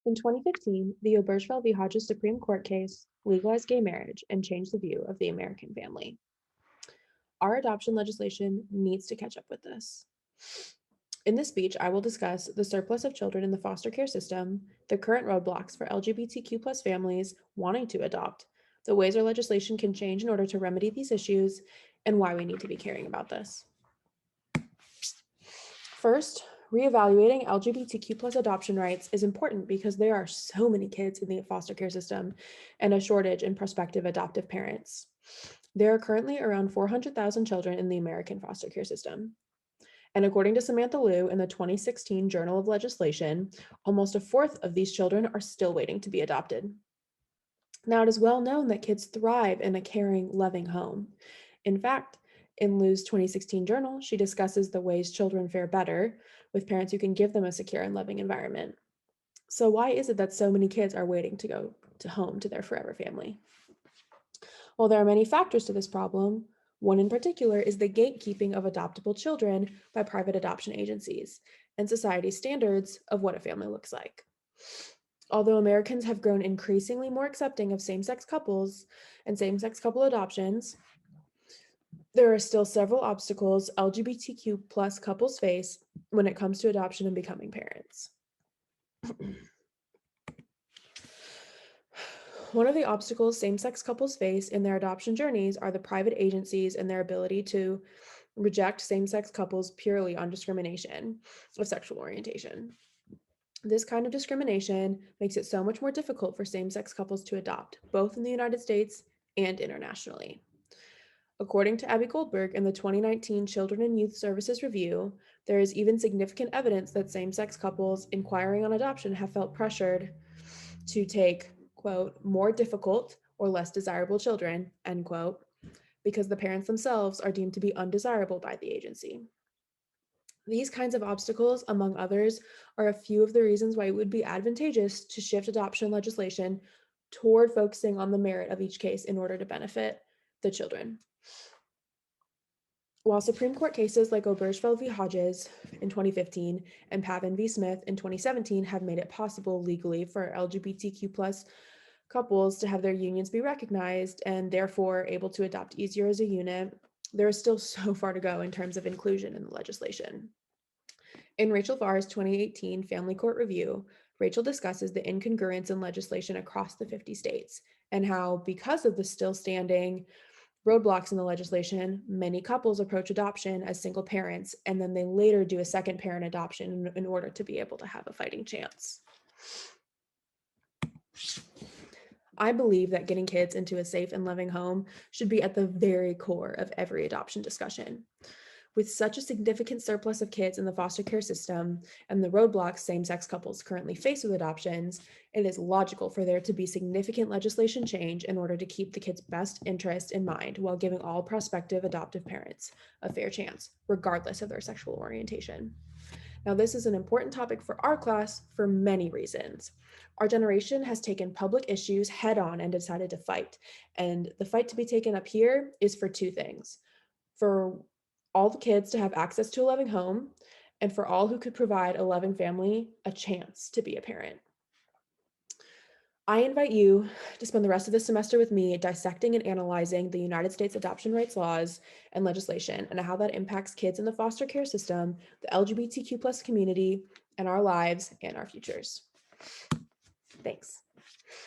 In 2015, the Obergefell v. Hodges Supreme Court case legalized gay marriage and changed the view of the American family. Our adoption legislation needs to catch up with this. In this speech, I will discuss the surplus of children in the foster care system, the current roadblocks for LGBTQ plus families wanting to adopt, the ways our legislation can change in order to remedy these issues, and why we need to be caring about this. First, reevaluating LGBTQ plus adoption rights is important because there are so many kids in the foster care system and a shortage in prospective adoptive parents. There are currently around 400,000 children in the American foster care system. And according to Samantha Liu in the 2016 Journal of Legislation, almost a fourth of these children are still waiting to be adopted. Now, it is well known that kids thrive in a caring, loving home. In fact, in Liu's 2016 journal, she discusses the ways children fare better with parents who can give them a secure and loving environment. So, why is it that so many kids are waiting to go to home to their forever family? Well, there are many factors to this problem. One in particular is the gatekeeping of adoptable children by private adoption agencies and society's standards of what a family looks like. Although Americans have grown increasingly more accepting of same sex couples and same sex couple adoptions, there are still several obstacles LGBTQ plus couples face when it comes to adoption and becoming parents. One of the obstacles same sex couples face in their adoption journeys are the private agencies and their ability to reject same sex couples purely on discrimination of sexual orientation. This kind of discrimination makes it so much more difficult for same sex couples to adopt, both in the United States and internationally. According to Abby Goldberg in the 2019 Children and Youth Services Review, there is even significant evidence that same sex couples inquiring on adoption have felt pressured to take, quote, more difficult or less desirable children, end quote, because the parents themselves are deemed to be undesirable by the agency. These kinds of obstacles, among others, are a few of the reasons why it would be advantageous to shift adoption legislation toward focusing on the merit of each case in order to benefit the children. While Supreme Court cases like Obergefell v. Hodges in 2015 and Pavin v. Smith in 2017 have made it possible legally for LGBTQ plus couples to have their unions be recognized and therefore able to adopt easier as a unit, there is still so far to go in terms of inclusion in the legislation. In Rachel Farr's 2018 Family Court Review, Rachel discusses the incongruence in legislation across the 50 states and how, because of the still standing roadblocks in the legislation, many couples approach adoption as single parents, and then they later do a second parent adoption in order to be able to have a fighting chance. I believe that getting kids into a safe and loving home should be at the very core of every adoption discussion. With such a significant surplus of kids in the foster care system and the roadblocks same-sex couples currently face with adoptions, it is logical for there to be significant legislation change in order to keep the kids' best interest in mind while giving all prospective adoptive parents a fair chance, regardless of their sexual orientation. Now, this is an important topic for our class for many reasons. Our generation has taken public issues head on and decided to fight. And the fight to be taken up here is for two things: for all the kids to have access to a loving home, and for all who could provide a loving family a chance to be a parent. I invite you to spend the rest of this semester with me dissecting and analyzing the United States adoption rights laws and legislation and how that impacts kids in the foster care system, the LGBTQ plus community, and our lives and our futures.